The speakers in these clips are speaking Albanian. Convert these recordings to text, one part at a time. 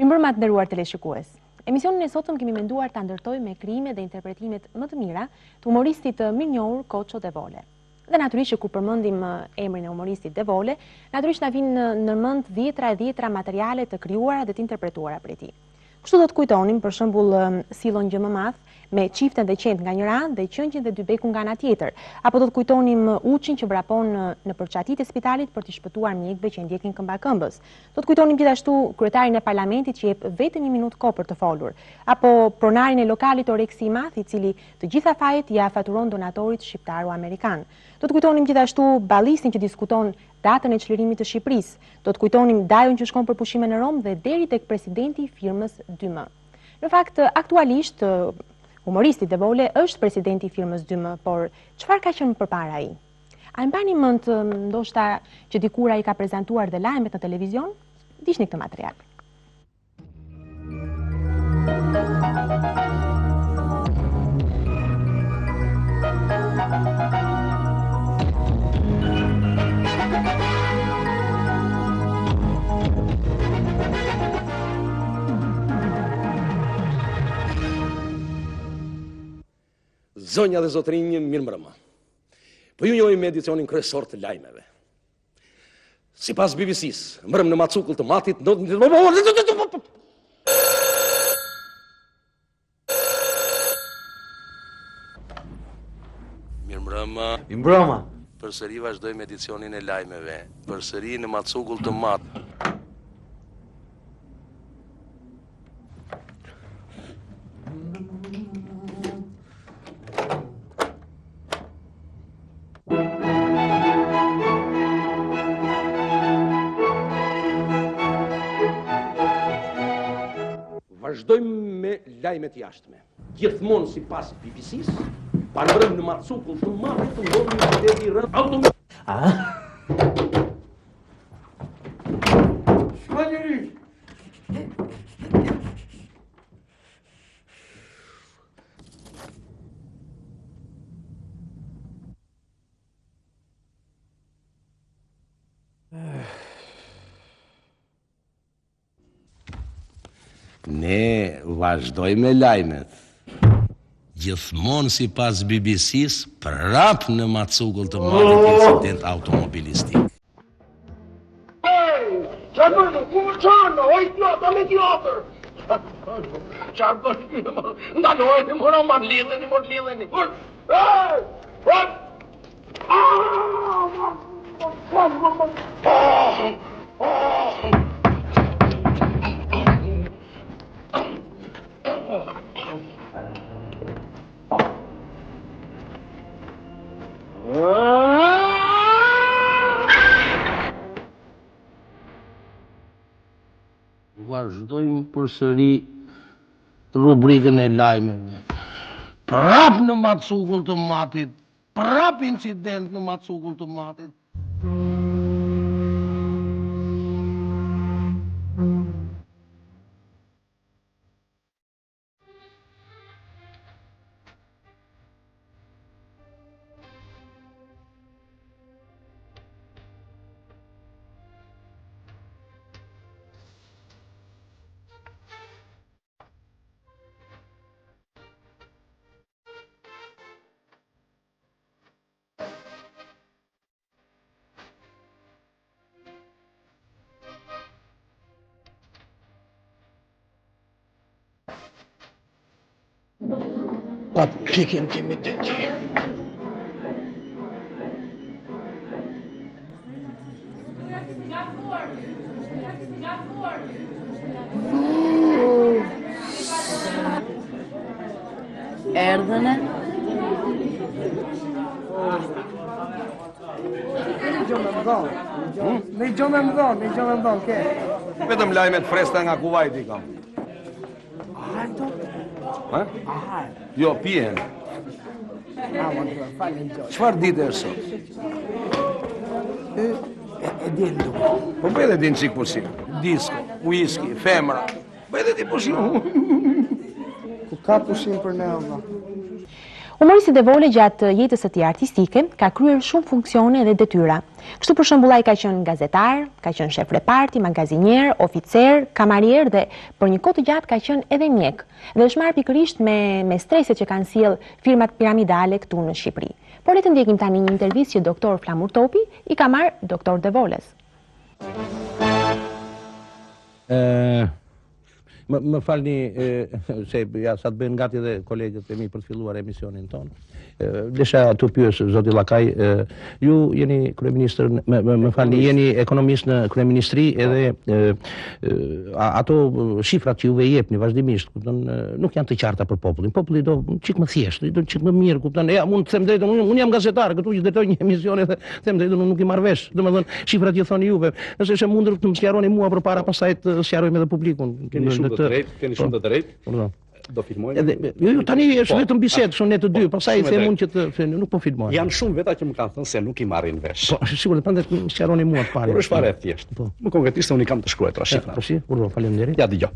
Mirëmbrëma të nderuar teleshikues. Emisionin e sotëm kemi menduar ta ndërtojmë me krijimet dhe interpretimet më të mira të humoristit të mirënjohur Koço Devole. Dhe natyrisht që kur përmendim emrin e humoristit Devole, natyrisht na vijnë në mend dhjetra materiale të krijuara dhe të interpretuara prej tij. Kështu do të kujtonim për shembull Sillon gjë më madh me çiften dhe qend nga njëra anë dhe qëngjin dhe dy beku nga ana tjetër. Apo do të kujtonim Uçin që vrapon në përçatitë e spitalit për t'i shpëtuar mjekëve që ndjekin këmbakëmbës. Do të kujtonim gjithashtu kryetarin e parlamentit që jep vetëm 1 minutë kohë për të folur, apo pronarin e lokalit Oreksi i Madh i cili të gjitha fajet ja faturon donatorit shqiptaro-amerikan. Do të kujtonim gjithashtu ballistin që diskuton datën e çlirimit të Shqipërisë. Do të kujtonim Dajon që shkon për pushime në Rom dhe deri tek presidenti i firmës 2M. Në fakt, aktualisht humoristi Devole është presidenti i firmës 2M, por çfarë ka qenë përpara ai? A mbani mend ndoshta që dikur ai ka prezantuar dhe lajmet në televizion? Ndiqni këtë material. Zonja dhe zotrinj, mirëmbrëma. Po ju njohim me edicionin kryesor të lajmeve. Sipas BBC-s, mbrëm në macukull të matit, Mirëmbrëma. Mirëmbrëma. Përsëri vazhdojmë edicionin e lajmeve. Përsëri në macukull të mat. Vazhdojmë me lajmet jashtme. Gjithmonë sipas BBC-s, pa mbrëm në macukull të matit të ndodhi një qytet i rënd automatik. Shkallëri. Ne vazhdojmë me lajmet. Gjithmonë sipas BBC-s, prap në macukull të matit incident automobilistik. Çfarë oj idiota me idiotër. Çfarë bën? Ndalojeni, mora ma lidheni. Vazhdojmë përsëri rubrikën e lajmeve. Prap në macukull të matit, prap incident në macukull të matit. Pa pik intimiteti. Erdhën e? Në gjonë më dhonë, ke? Vetëm lajmet fresta nga Kuvajti kam. Ahar do? Ha? Ahar. Jo, pijen. Falem gjoj. Çfarë ditë është sot? E din du. Po bëjë dhe din qik pushim. Disko, whisky, femra. Bëjë dhe ti pushim. Ku ka pushim për ne, Allah? Humoristi Devole gjatë jetës së tij artistike ka kryer shumë funksione dhe detyra. Kështu për shembull ai ka qenë gazetar, ka qenë shef reparti, magazinier, oficer, kamarier dhe për një kohë të gjatë ka qenë edhe mjek. Dhe është marrë pikërisht me streset që kanë sjell firmat piramidale këtu në Shqipëri. Por le të ndjekim tani një intervistë që doktor Flamur Topi i ka marrë doktor Devoles. Më falni se ja sa të bëjnë gati dhe kolegët e mi për të filluar emisionin tonë. Desha të pyes zoti Llakaj, ju jeni kryeministër, më falni, jeni ekonomist në kryeministri edhe ato shifrat që juve jepni vazhdimisht, kupton, nuk janë të qarta për popullin. Populli do çik më thjesht, do çik më mirë, kupton. Ja, mund të them drejtën, unë jam gazetar, këtu që drejtoj një emision dhe them drejtën, unë nuk i marr vesh. Domethënë, shifrat që thoni juve, nëse është e mundur të më sqaroni mua përpara pastaj të sqarojmë edhe publikun. Keni shumë të drejtë. Do filmojmë. Jo, tani është vetëm bisedë, kështu ne të dy, pastaj them unë që të nuk po filmoj. Janë shumë veta që më kanë thënë se nuk i marrin vesh. Po, sigurisht, prandaj më sqaroni mua të parë. Por është fare e thjeshtë. Më konkretisht unë kam të shkruar tra shifra. Po si? Urdhë, faleminderit. Ja dëgjoj.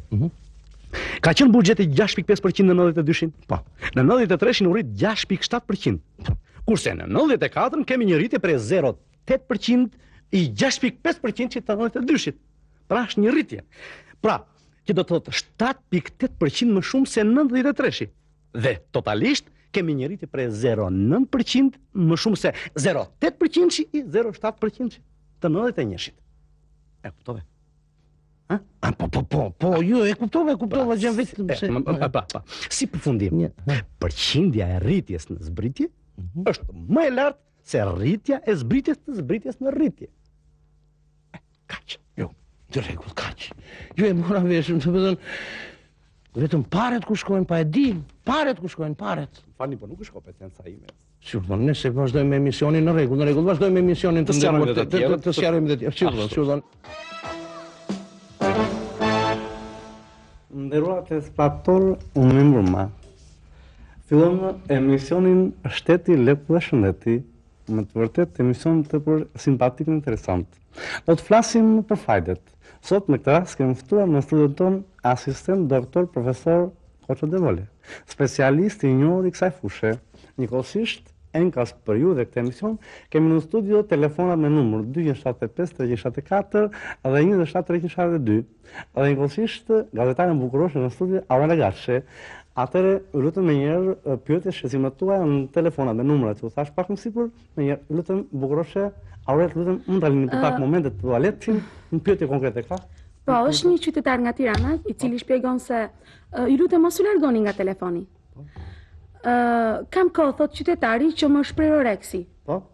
Ka qenë buxheti 6.5% në 92-shin? Po. Në 93-shin u rrit 6.7%. Kurse në 94-ën kemi një rritje prej 0.8% i 6.5% të 92-shit. Pra është një rritje. Pra, që do të thotë 7.8% më shumë se 93-shi. Dhe totalisht kemi një rritje prej 0.9% më shumë se 0.8% i 0.7% të 91-shit. E kuptove? Po, ju e kuptova gjën vetëm se si përfundim, përqindja e rritjes në zbritje është më e lartë se rritja e zbritjes në rritje. Kaq. Të rregull, kaq. Ju e mora vesh, më thënë, vetëm paret ku shkojnë, pa e dim, paret ku shkojnë, paret. Falni, po nuk është kompetenca ime. Sigurisht, nëse vazhdojmë me emisionin në rregull, vazhdojmë me emisionin të sqarojmë edhe të tjerë. Sigurisht. Nderuar telespaktor, unë më mbrëma. Fillon emisionin Shteti, Leku dhe Shëndeti, me të vërtet emision të për simpatik dhe interesant. Do të flasim për fajdet. Sot me këtë rast kemi ftuar në studion ton asistent doktor profesor Koço Devole, specialist i njohur i kësaj fushë. Njëkohësisht, enkas për ju dhe këtë emision, kemi në studio telefona me numër 275-374 dhe 27-372. Dhe njëkohësisht, gazetaren bukuroshe në studio Aurela Gatshe. Atëre, lutëm me njerë pyetje shqecimet tuaja në telefona me numërat që u thash pak më sipër, me njerë lutëm bukuroshe Auret, lutëm mund të alini për pak momentet të tualetin, në pyetje konkrete këta? Po, është një qytetar nga Tirana, i cili shpjegon se ju lutëm mos u largoni nga telefoni. Kam kohë, thot qytetari, që më shpreh oreksi.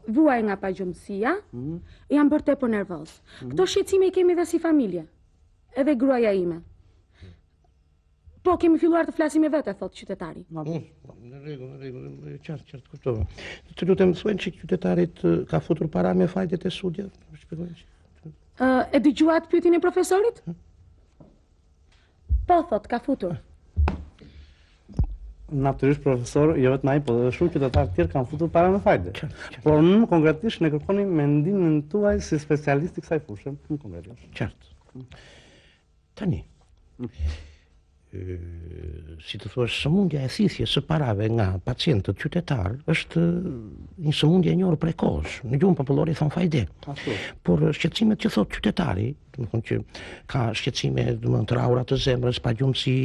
Vuaj nga pagjumësia, jam bërë tepër nervoz. Këto shqetësime i kemi dhe si familje, edhe gruaja ime. Po, kemi filluar të flasim e vete, thot qytetari. Në rregull, qartë, kuptova. Të lutem thuajnë që qytetarit ka futur para me fajtet e sudja? E dëgjuat pyetjen e profesorit? Po, thot, ka futur. Natyrisht, profesor, jo vetëm ai, po edhe shumë qytetarë tjerë kanë futur para me fajte. Por në konkretisht ne kërkoni mendimin tuaj si specialist i kësaj fushë, në konkretisht. Qartë. Tani. Si të thuash, sëmundja e thithjes së parave nga pacientët qytetar është një sëmundje e njohur prekosh. Në gjuhën popullore thon fajde. Por shqetësimet që thot qytetari, domethënë që ka shqetësime të rrahura të zemrës, pagjumësi,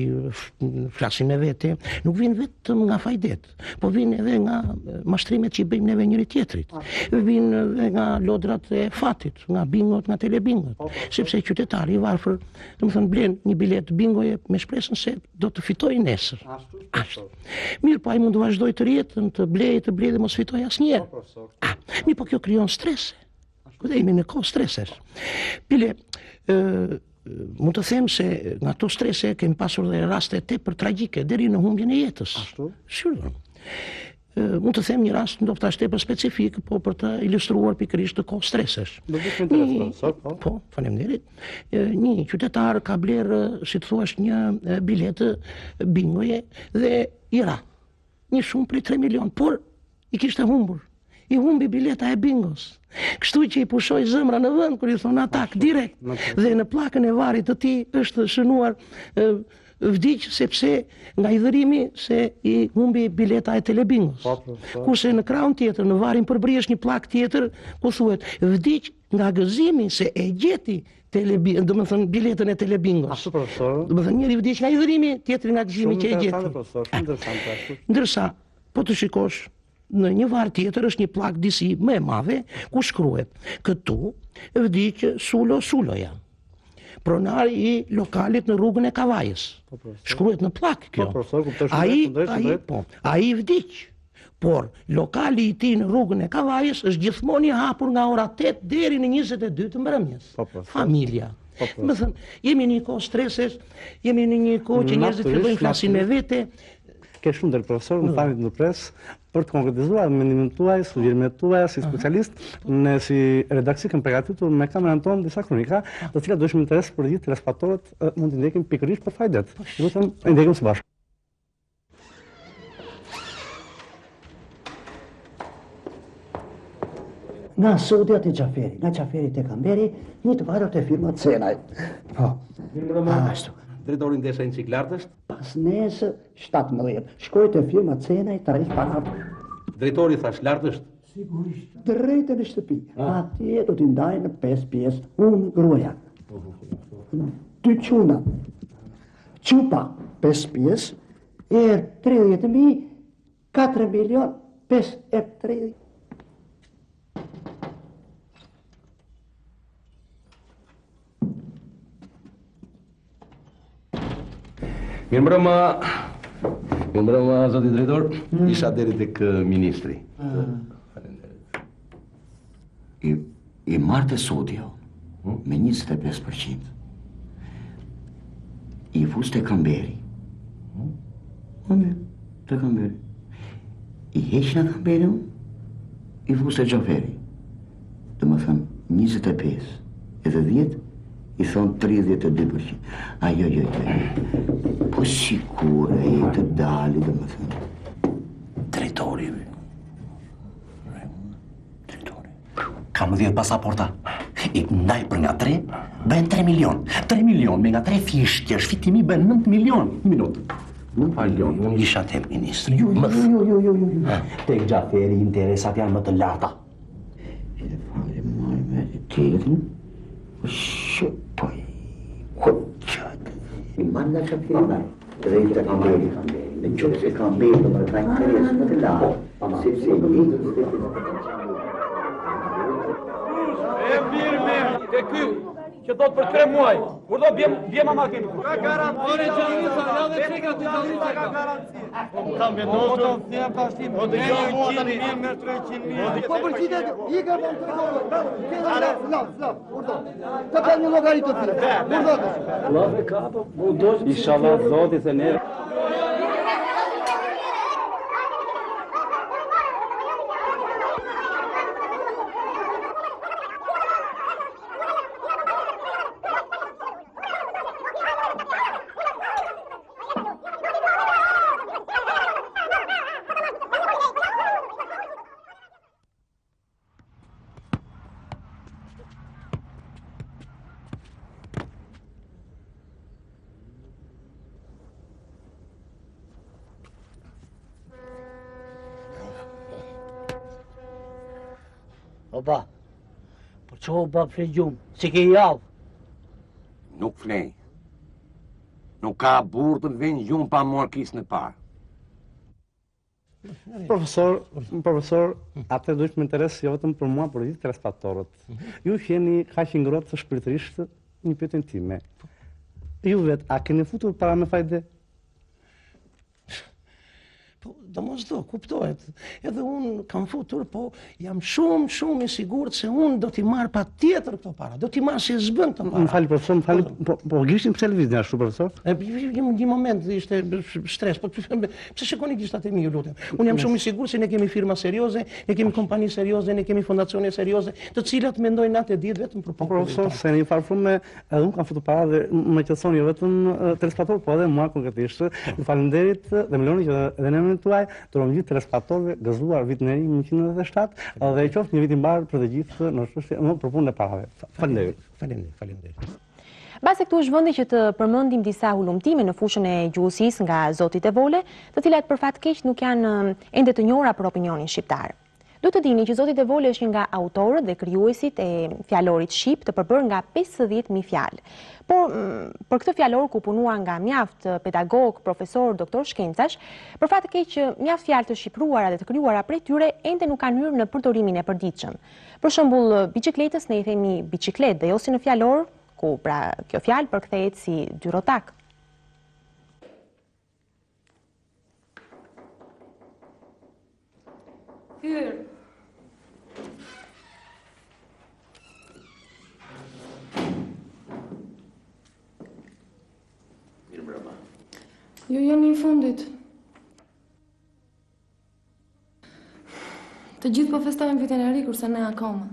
flasim me vete, nuk vijnë vetëm nga fajdet, po vijnë edhe nga mashtrimet që i bëjmë neve njëri tjetrit. Vijnë edhe nga lodrat e fatit, nga bingot, nga telebingot. Sepse qytetari i varfër, domethënë blen një bilet bingoje me shpresën se do të fitojë nesër. Ashtu. Mirë, po ai mund të vazhdojë të rjetën, të blejë dhe mos fitojë asnjëherë. Mirë, po kjo krijon strese. Dhe jemi në kohë stresesh. Pile, mund të them se nga ato strese kemi pasur dhe raste tepër tragjike deri në humbjen e jetës. Ashtu? Sigurisht. Mund të them një rast ndoshta tepër specifik, po për të ilustruar pikërisht të kohë stresesh. Do të ishte interesant, po, faleminderit. Një qytetar ka blerë, si të thuash, një biletë bingoje dhe i ra. Një shumë prej 3 milion, por i kishte humbur. I humbi bileta e bingos. Kështu që i pushoi zemra në vend kur i thon atak direkt. Dhe në pllakën e varrit të tij është shënuar vdiq sepse nga i dhërimi se i humbi bileta e Telebingos. Kurse në krahun tjetër, në varin përbri është një plak tjetër ku thuhet vdiq nga gëzimi se e gjeti do më thënë biletën e Telebingos. Ashtu profesor. Do më thënë njëri vdiq nga i dhërimi, tjetri nga gëzimi që e gjeti. Shumë profesor, shumë interesante. Ndërsa, po të shikosh, në një var tjetër është një plak disi më e madhe ku shkruhet këtu vdiq Suloja. Pronari i lokalit në rrugën e Kavajës. Shkruhet në plak kjo. Ai vdiq. Por lokali i tij në rrugën e Kavajës është gjithmonë i hapur nga ora 8 deri në 22 të mbrëmjes. Familja. Më thënë, jemi në një kohë streses, jemi në një kohë që njerëzit fillojnë flasin me vete. Ke shumë del profesor, më tani në pres për të konkretizuar mendimin tuaj, sugjerimet tuaja si specialist, ne si redaksi kemi përgatitur me kamerën tonë disa kronika, të cilat do ishim interes për gjithë telespectatorët mund të ndjekim pikërisht për fajdet. Lutem, ndjekim së bashku. Nga Sodja të Gjaferi, nga Gjaferi të Kamberi, një të varër të firma Cenaj. Po. Ashtu. Drejtori ndesha Enciklartës? Pas nesë 17, shkoj të firma Cenaj të rejtë para. Drejtori thash lartësht? Sigurisht. Drejtë në shtëpi. Atje do t'i ndajnë në 5 pjesë, unë gruaja. 2 quna. Qupa 5 pjesë, 30.000, 4 milion, 5 30. Mirëmbrëma, zoti drejtor, isha deri tek ministri. I marrë Sodja me 25%. I fus të Kamberi. Të Kamberi. I heq në Kamberi, i fus të Gjaferi. Dhe më thënë 25, edhe 10, i thonë 32%. Ajo. Po sikur e të dali, dhe më thënë. Drejtori. Kam 10 pasaporta. I ndaj për nga 3, bëhen 3 milion. 3 milion, me nga 3 fishtje, shfitimi bëhen 9 milion. Minutë. Nuk palion, unë isha te ministri. Jo. Tek Gjaferi interesat janë më të larta. File fare, marrë me të tjetën. Shëpoj, hoqat. I marrë nga Gjaferi, drejtë të Kamberi. Në qëtë se Kamberi do më ka interes më të lartë. Sepse e ky, që thot për 3 muaj, kur do bje mama kemi. Ka garanci, ja dhe çeka ti dallica ka garanci. Kam vendosur, ne jam pashtim, do të jam tani me 300.000. Po përgjithë, i ka bën të urdo. Të ka një llogaritë të tillë. Urdo. Allah e ka, po bulldozer. Inshallah zoti se ne Oba, po që oba fle gjumë, që ke javë? Nuk flej. Nuk ka burë të vend gjumë pa morë kisë në parë. Profesor, atë do ishme interes jo vetëm për mua, por gjithë telespectatorët. Ju jeni kaq i ngrohtë shpirtërisht një pyetje time. Ju vetë, a keni futur para me fajde? Do mos do, kuptohet. Edhe unë kam futur, po jam shumë i sigurt se unë do t'i marr pa tjetër këto para. Do t'i marr si zbën këto para. Më fali, profesor, më fali, po gishtin pse lëvizni ashtu, profesor? Një moment ishte stres, po pse shikoni gishtat e mi, ju lutem. Unë jam shumë i sigurt se ne kemi firma serioze, ne kemi kompani serioze, ne kemi fondacione serioze, të cilat mendojnë natë e ditë vetëm për popullin. Profesor, se një farfume, edhe unë kam futur para dhe më qetësoni jo vetëm telespectator, po edhe mua konkretisht. Ju falenderit dhe Meloni që edhe në emrin tuaj të gjithë telespectatorëve gëzuar vitin e ri 1997 dhe i qoftë një vit i mbarë për të gjithë në çështje, për punën e parave. Faleminderit. Faleminderit. Base këtu është vendi që të përmendim disa hulumtime në fushën e gjuhësisë nga zoti Devole, të cilat për fat keq nuk janë ende të njohura për opinionin shqiptar. Duhet të dini që zoti Devole është një nga autorët dhe krijuesit e fjalorit shqip të përbërë nga 50.000 fjalë. Por për këtë fjalor ku punua nga mjaft pedagog, profesor, doktor shkencash, për fat keq që mjaft fjalë të shqipruara dhe të krijuara prej tyre ende nuk kanë hyrë në përdorimin e përditshëm. Për shembull, biçikletës ne i themi biçikletë dhe jo si në fjalor, ku pra kjo fjalë përkthehet si dyrotak. Hyr. Ju jeni i fundit. Të gjithë po festojnë vitin e ri, kurse ne akoma.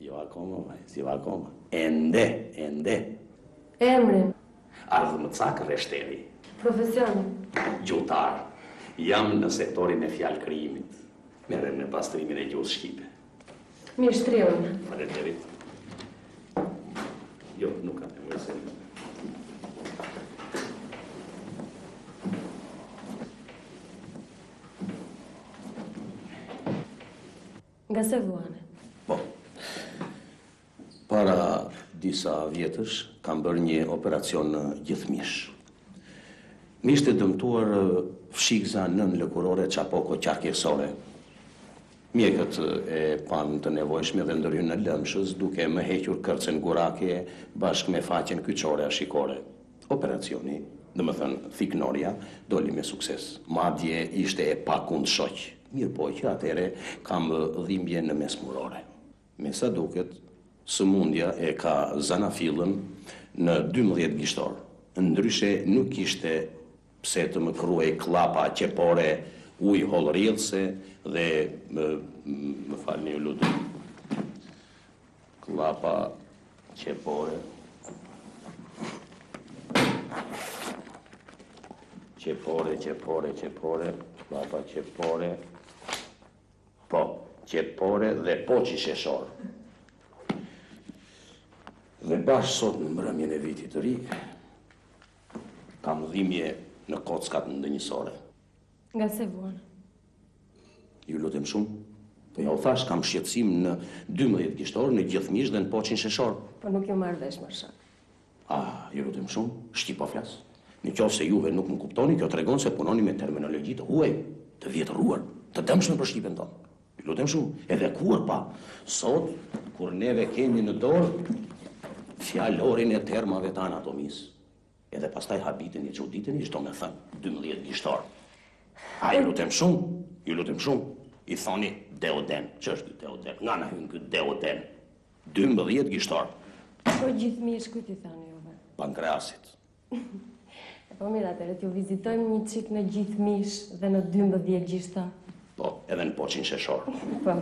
Jo akoma, si akoma. Ende. Emrin. Ardhmëcak Reshteri. Profesionin. Gjuhtar. Jam në sektorin e fjalë krijimit. Merrem në pastrimin e gjuhës shqipe. Mirë shtriun. Faleminderit. Jo, nuk kam nevojë se. Nga se vuane? Po. Para disa vjetësh kam bërë një operacion gjithmish. Mishte dëmtuar fshikza nën lëkurore çapoko qarkjesore. Mjekët e panë të nevojshme dhe ndërhyn në lëmshës duke më hequr kërcen gurake bashkë me faqen kyçore ashikore. Operacioni, domethënë thiknorja, doli me sukses. Madje ishte e pakundshok. Mirë po që atëre kam dhimbje në mesmurore. Me sa duket, sëmundja e ka zanafillën në 12 gishtor. Ndryshe nuk ishte pse të më kruaj klapa qepore, ujë hollrillëse dhe më falni ju lutem. Klapa qepore. Qepore, klapa qepore. Po, qepore dhe poçi sheshor. Dhe bashkë sot në mbrëmjen e vitit të ri, kam dhimbje në kockat ndënjësore. Nga se vuan? Ju lutem shumë. Po ja u thash, kam shqetësim në 12 gishtor, në gjithmish dhe në poçin sheshor. Po nuk ju marrë vesh, Marshak. Ju lutem shumë, shqip po flas. Në qoftë se juve nuk më kuptoni, kjo tregon se punoni me terminologji të huaj, të vjetëruar, të dëmshme për shqipen tonë. Ju lutem shumë, edhe kur pa, sot, kur neve kemi në dorë fjalorin e termave të anatomisë, edhe pastaj habitin e çuditeni, çdo me thënë 12 gishtor. Ju lutem shumë, i thoni deoden, ç'është deoden? Nga na hyn ky deoden? 12 gishtor. Po gjithmish ku ti thani juve? Pankreasit. Po mirë, atëherë t'ju vizitojmë një çik në gjithmish dhe në 12 gishtor. Po, edhe në poçin sheshor. Po.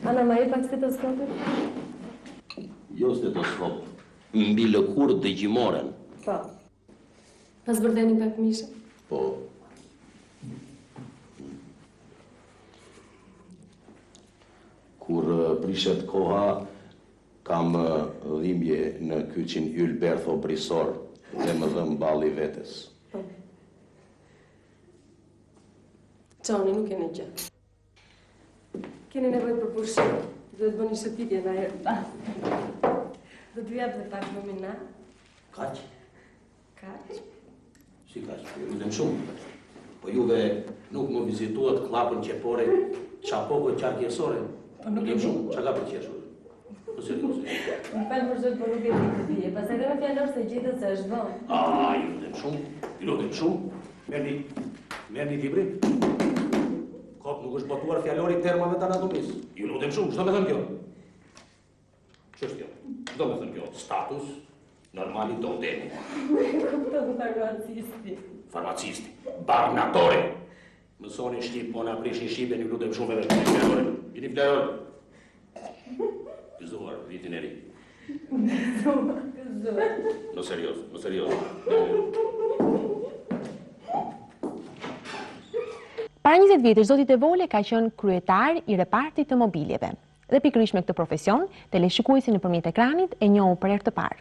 Ana ma jep pak stetoskopin? Jo stetoskop, mbi lëkurë dëgjimoren. Po. Pas bërdeni pak mishë? Po. Kur prishet koha, kam dhimbje në kyçin ylbertho brisor dhe më dhëm balli vetes. Po. Qoni, nuk keni gjë. Keni nevojë për pushim. Duhet bëni shëtitje na herë. Do t'ju jap dhe pak lumina. Kaq? Kaq? Si kaq? Ju lutem shumë. Po juve nuk më vizituat klapën qepore, çapoko qarkjesore. Po nuk e shumë, çka ka për qeshur? Po serioze. Më falë për zot, po nuk e di të bie. Pastaj dhe me fjalor se gjetët se është vonë. Ju lutem shumë. Merni librin. Kop nuk është botuar fjallori termave të anatomisë. Ju lutem shumë, ç'do me thënë kjo? Ç'është kjo? Ç'do me thënë kjo? Status normali do deni. Kupton farmacisti. Farmacisti, barnatore. Mësoni shqip, po na prishin shqipen, ju lutem shumë edhe shqip fjallore. Vini fjallore. Gëzuar, vitin e ri. Gëzuar. Në serios. Para 20 vjetësh, zoti Devole ka qenë kryetar i repartit të mobiljeve. Dhe pikërisht me këtë profesion, teleshikuesi nëpërmjet ekranit e njohu për herë të parë.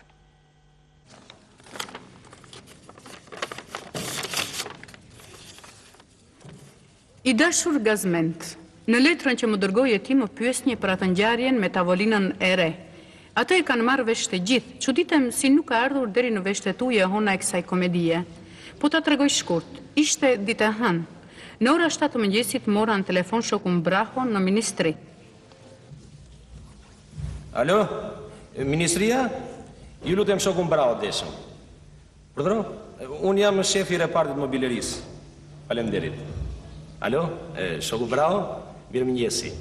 I dashur Gazment, në letrën që më dërgoje ti më pyesni për atë ngjarjen me tavolinën e re. Atë e kanë marrë vesh të gjithë, çuditem si nuk ka ardhur deri në vesh të tuaja hona e kësaj komedie. Po ta tregoj shkurt, ishte ditë e hënë. Në ora 7 të mëngjesit mora në telefon shokun Braho në ministri. Alo, ministria? Ju lutem shokun Braho deshëm. Përdro? Unë jam shefi i repartit mobilerisë. Faleminderit. Alo, shoku Braho? Mirëmëngjesi.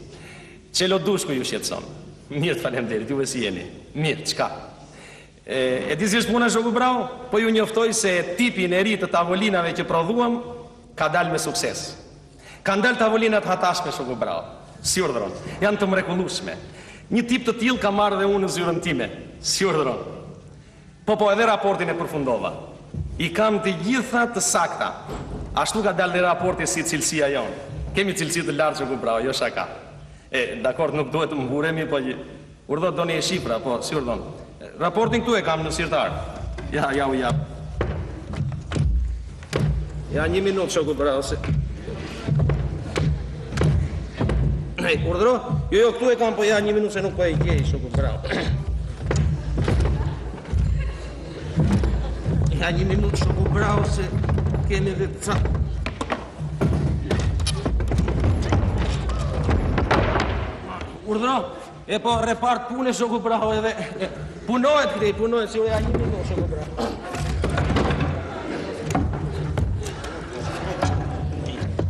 Çelo Dushku ju shqetëson. Mirë, faleminderit, juve si jeni? Mirë, çka? E di si është puna shoku Braho? Po ju njoftoj se tipin e ri të tavolinave që prodhuam ka dalë me sukses. Kanë dalë tavolinat hatashme shoku Braho. Si urdhëron? Janë të mrekullueshme. Një tip të tillë ka marrë dhe unë në zyrën time. Si urdhëron? Po, edhe raportin e përfundova. I kam të gjitha të sakta. Ashtu ka dalë dhe raporti si cilësia jonë. Kemi cilësi të lartë shoku Braho, jo shaka. Dakord, nuk duhet të mburemi, po urdhot doni e shifra, po, si urdhon. Raportin këtu e kam në sirtar. Ja u jap. Ja, 1 minutë, shoku Braho, se... Urdhro? Jo, këtu e kam, po ja, 1 minutë, se nuk po e gjej, shoku Braho. Ja, 1 minutë, shoku Braho, se kemi dhe të ca... Urdhro? E po, repart pune, shoku Braho, edhe... Punohet, këtej, punohet, si u ja 1 minutë, shoku Braho.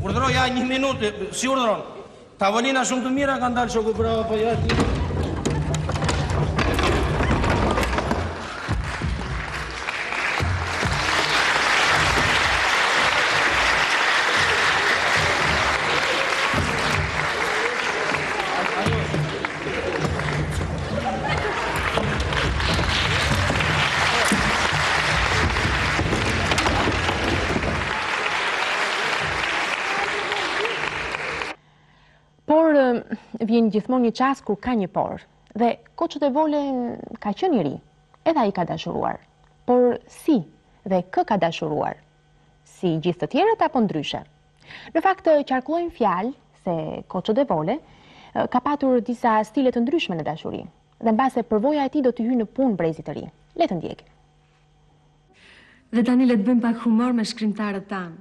Urdhro, ja 1 minutë, si urdhron? Tavolina shumë të mira kanë dalë shoku Braho, po ja... Vjen gjithmonë një çast kur ka një por, dhe Koçët e Vole ka qenë i ri, edhe ai ka dashuruar. Por si dhe kë ka dashuruar? Si gjithë të tjerët apo ndryshe? Në fakt qarkullojnë fjalë se Koçët e Vole ka patur disa stile të ndryshme në dashuri, dhe mbase përvoja e tij do të hyjë në punë brezit të ri. Le të ndjekim. Dhe tani le të bëjmë pak humor me shkrimtarët tanë.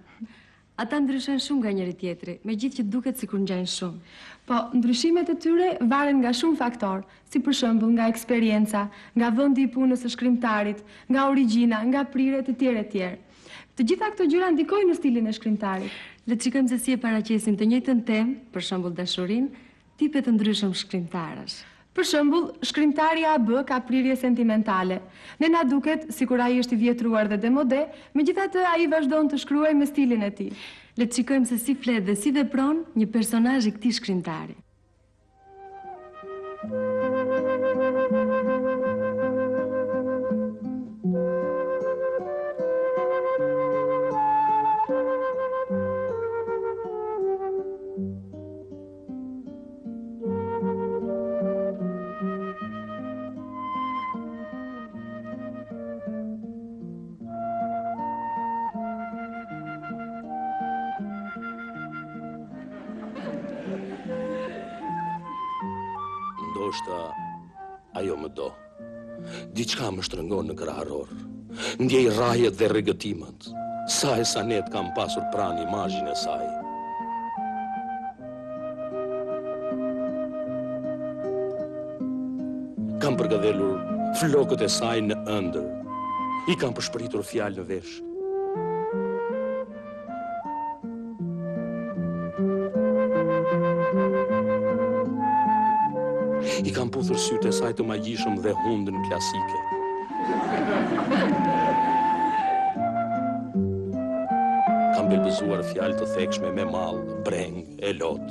Ata ndryshojnë shumë nga njëri tjetri, me gjithë që duket sikur ngjajnë shumë. Po, ndryshimet e tyre varen nga shumë faktorë, si për shembull nga eksperienca, nga vendi i punës së shkrimtarit, nga origjina, nga prirjet e tjerë. Të gjitha këto gjëra ndikojnë në stilin e shkrimtarit. Le të shikojmë se si e paraqesin të njëjtën temë, për shembull dashurinë, tipe të ndryshëm shkrimtarësh. Për shembull, shkrimtari AB ka prirje sentimentale. Ne na duket sikur ai është i vjetruar dhe demode, megjithatë ai vazhdon të shkruajë me stilin e tij. Le të shikojmë se si flet dhe si vepron një personazh i këtij shkrimtari. Ndoshta ajo më do. Diçka më shtrëngon në krahëror. Ndjej rrajet dhe rregëtimet. Sa e sa net kam pasur pranë imazhin e saj. Kam përgëdhelur flokët e saj në ëndër. I kam përshpëritur fjalë në vesh. I kam puthur sytë e saj të magjishëm dhe hundën klasike. Kam belbëzuar fjalë të thekshme me mall, breng, e lot.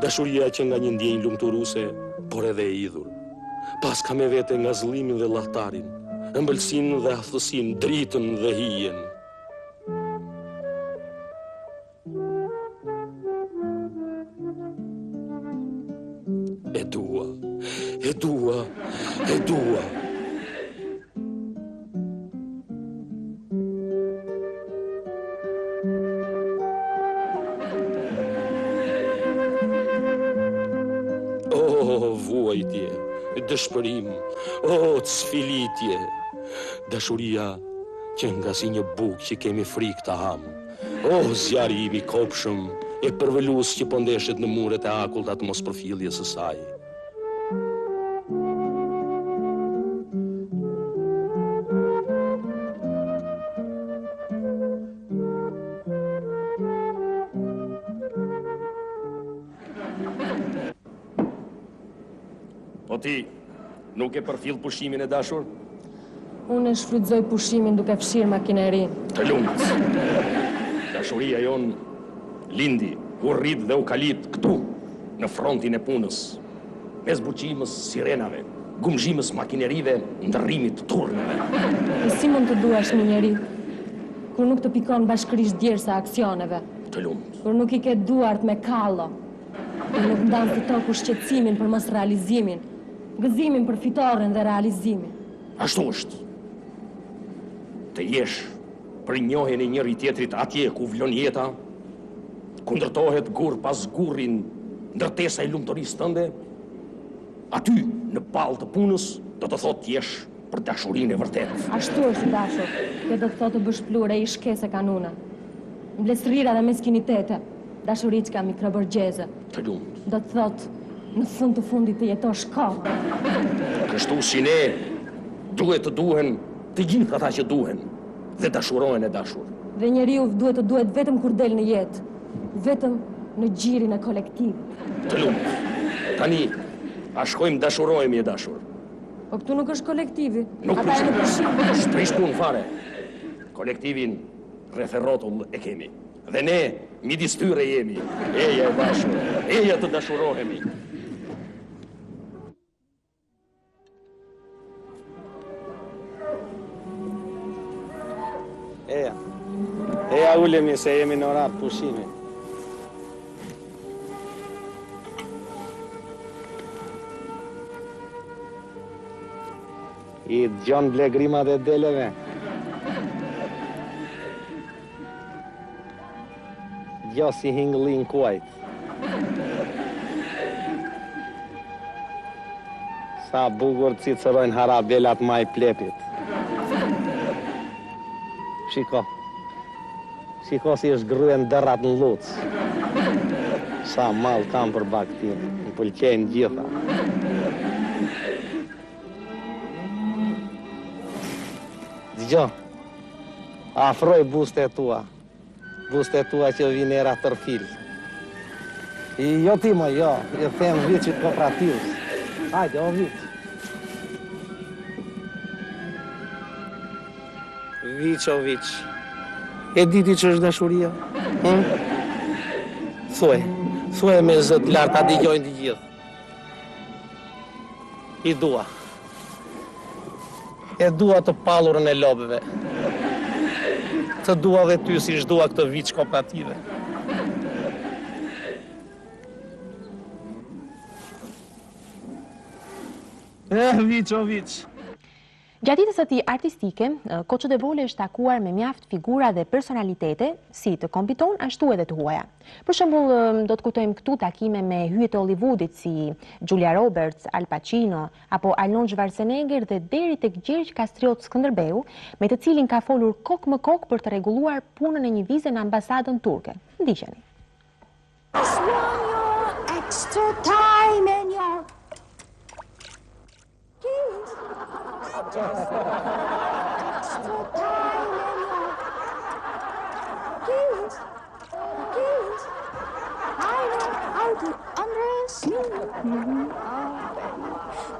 Dashuria që nga një ndjenjë lumturuse, por edhe e idhur. Pas ka me vete nga zëllimin dhe llahtarin, ëmbëlsinë dhe aftësinë, dritën dhe hijen. E dua. dëshpërim, të sfilitje. Dashuria që nga si një buk që kemi frikë të hamë. Zjarri i kopshëm, e përvëllus që pëndeshet në muret e akullt atë mos përfillje së saj. Po ti, nuk e përfill pushimin e dashur? Unë e shfrytëzoj pushimin duke fshirë makinerin. Të lumët. Dashuria jonë lindi, u rrit dhe u kalit këtu, në frontin e punës, mes buqimës sirenave, gumzhimës makinerive, ndërrimit të turneve. E si mund të duash një njeri, kur nuk të pikon bashkërisht djersa aksioneve? Të lumët. Kur nuk i ke duart me kallo, kur nuk ndanë të toku shqetësimin për mos realizimin, gëzimin për fitoren dhe realizimin. Ashtu është. Të jesh për njohjen e njëri tjetrit atje ku vlon jeta, ku ndërtohet gur pas gurrin ndërtesa e lumturisë tënde, aty në pall të punës do të thotë jesh për dashurinë e vërtetë. Ashtu është dashur, që do të thotë të bësh plure i shkese kanuna. Mbledhërira dhe meskinitete, dashuriçka mikrobërgjeze. Të lumtë. Do të thotë në fund të fundit të jetosh kohë. Kështu si ne duhet të duhen të gjithë ata që duhen dhe dashurohen e dashur. Dhe njeriu duhet të duhet vetëm kur del në jetë, vetëm në gjirin e kolektivit. Të lumtë. Tani, a shkojmë dashurohemi e dashur? Po këtu nuk është kolektivi. Nuk ata janë në pushim. Shprish punë fare. Kolektivin rreth rrotull e kemi. Dhe ne midis tyre jemi. Eja e dashur. Eja të dashurohemi. Eja ulemi se jemi në orar pushimi. I dëgjon blegrimat e deleve. Jo si hinglin kuajt. Sa bukur cicërojnë harabelat maj plepit. Shiko si është gryen dërrat në luc. Sa mall kam për baktin, më pëlqejnë gjitha. Dgjoj, afroj buste tua që vjen era tërfil. Jo ti më, jo them viçit kooperativës. Hajde, o viç. Viç. E diti që është dashuria? Thuaj me zë të lartë, ta dëgjojnë të gjithë. I dua. E dua të pallurën e lobëve. Të dua dhe ty si dua këtë viç kooperative. Viç. Gjatë ditës së tij artistike, Koço de Vole është takuar me mjaft figura dhe personalitete, si të kompiton, ashtu edhe të huaja. Për shembull, do të kujtojmë këtu takime me hyjet e Hollywoodit si Julia Roberts, Al Pacino, apo Arnold Schwarzenegger dhe deri tek Gjergj Kastriot Skënderbeu, me të cilin ka folur kok më kok për të rregulluar punën e një vize në ambasadën turke. Ndiqeni. Extra time in your just extra time in your keys. I know how to undress you.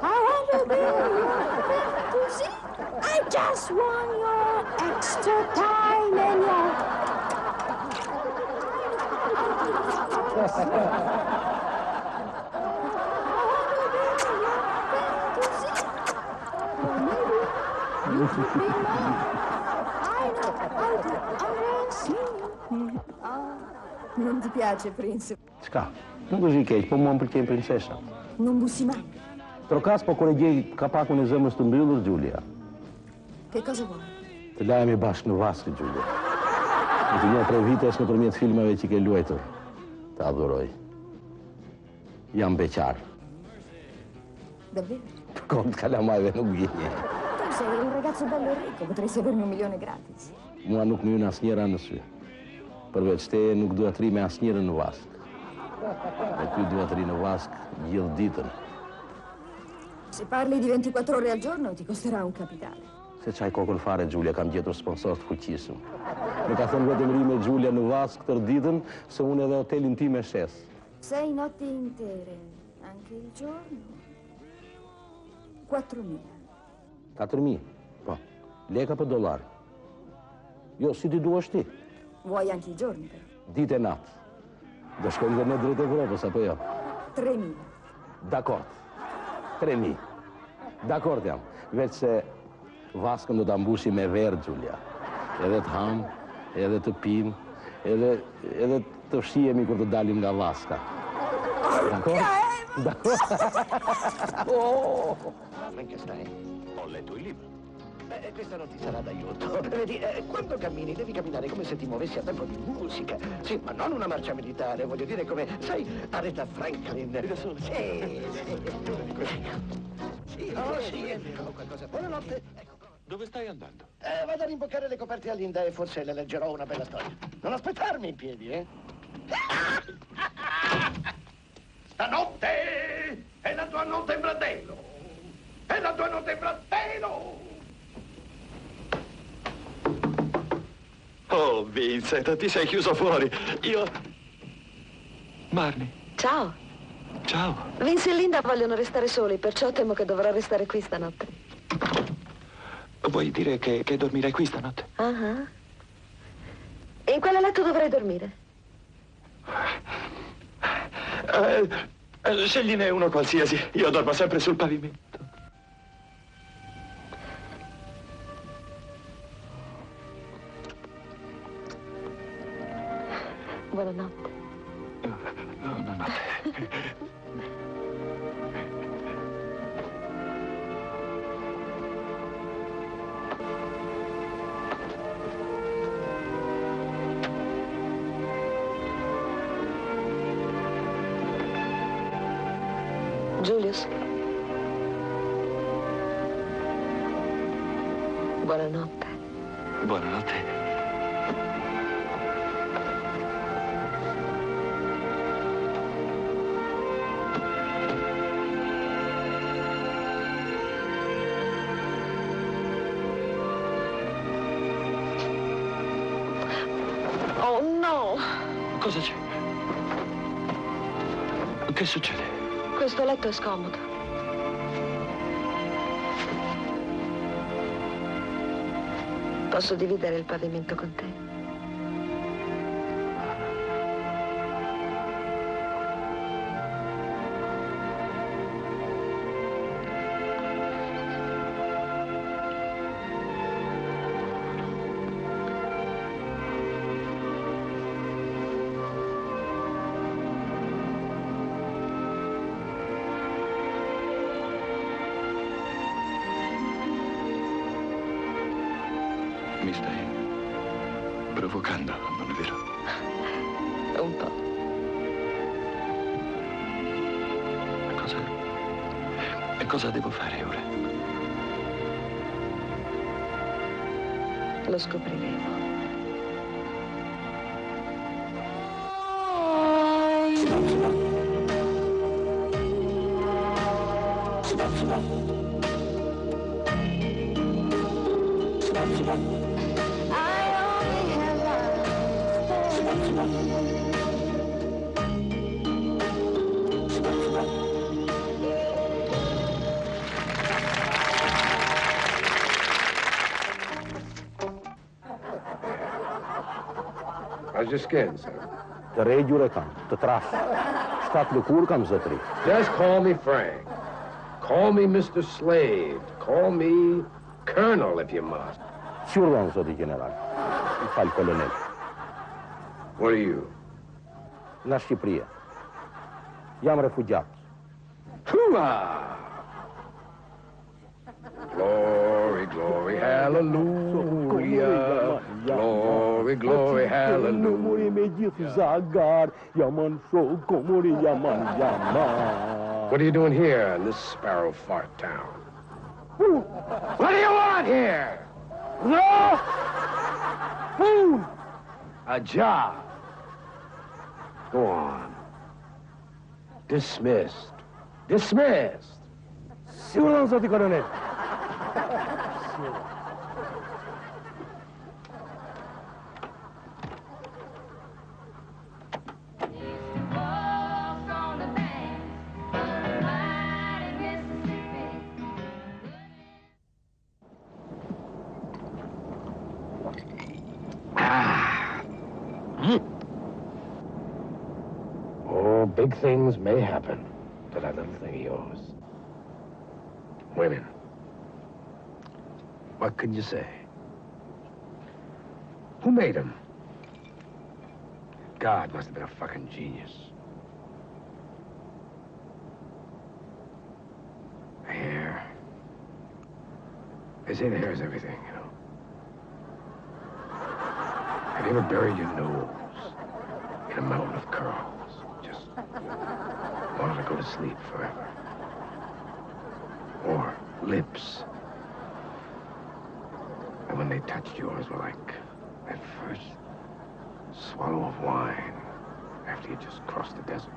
I want to be your fantasy. I just want your extra time in your Non ti piace, Prince? Çka? Nuk është i keq, po mua më pëlqejnë princeshat. Non bussi mai. Trokas, po kur e gjej kapakun e zemrës të mbyllur, Giulia. Che cosa vuoi? Të lajemi bashkë në Vaskë, Giulia. Në të një 3 vitesh nëpërmjet filmave që ke luajtur. Të adhuroj. Jam beqar. Davvero? Conto calamai nuk vjen. Tu sei un ragazzo bello e ricco, potresti avermi 1 milione gratis. Mua nuk më hyn asnjëra në sy. Përveç te nuk dua të ri me asnjërin në vask. E ty dua të ri në vask gjithë ditën. Se parli di 24 ore al giorno ti costerà un capitale. Se qaj kokën fare, Giulia, kam gjetur sponsor të fuqishëm. Më ka thënë vetëm ri me Giulia në vask tër ditën, se unë edhe hotelin tim e shes. 6 notti intere, anche il giorno. 4.000. 4.000? Po. Leka për dollar? Jo, si ti duash ti. Vuoi anche i giorni, però? Ditë e natë. Do shkojmë dhe ne drejt Evropës, apo jo? 3.000. Dakord. 3.000. Dakord jam. Veç se vaskën do të ambushi me verë, Giulia. Edhe të ham, edhe të pim, edhe të shihemi kur të dalim nga vaska. Dakord? Dakord? Oh! In che stai? Ho letto il libro. Questa non ti sarà d'aiuto. Vedi, quando cammini devi camminare come se ti muovessi a tempo di musica. Sì, ma non una marcia militare, voglio dire come, sai, Aretha Franklin. Sì, sì, è vero, qualcosa. Buonanotte. Dove stai andando? Vado a rimboccare le coperte a Linda e forse le leggerò una bella storia. Non aspettarmi in piedi, eh? Stanotte è la tua notte in Bratello. È la tua notte in Bratello. Oh, Vincent, ti sei chiuso fuori. Io... Marnie. Ciao. Ciao. Vince e Linda vogliono restare soli, perciò temo che dovrò restare qui stanotte. Vuoi dire che dormirai qui stanotte? Ah. E in quale letto dovrei dormire? Scegliene uno qualsiasi. Io dormo sempre sul pavimento. Buonanotte. Buonanotte. Julius. Buonanotte. Buonanotte. Oh no! Cosa c'è? Che succede? Questo letto è scomodo. Posso dividere il pavimento con te? Mi stai provocando, non è vero? Un po'. Cosa devo fare ora? Lo scopriremo. How's your skin, sir? Të regjur e kam, të trash. 7 lëkur kam, zotri. Just call me Frank. Call me Mr. Slade. Call me Colonel if you must. Qurron, zoti general. I fal kolonel. What are you? Nga Shqipëria. Jam refugjat. Hua! Glory, glory, hallelujah. Glory, glory, hallelujah. Mori me gjithë zagar, jaman shok, mori jaman. What are you doing here in this sparrow fart town? What do you want here? No! Food! A job. Go on. Dismissed. Dismissed. Сигурно, зоти колонел. Oh, big things may happen to that little thing of yours. Women. What can you say? Who made them? God must have been a fucking genius. Hair. They say the hair is everything, you know. Have you ever buried your nose in a mountain of curls? Just wanted to go to sleep forever. Or lips. And when they touched yours were like that first swallow of wine after you just crossed the desert.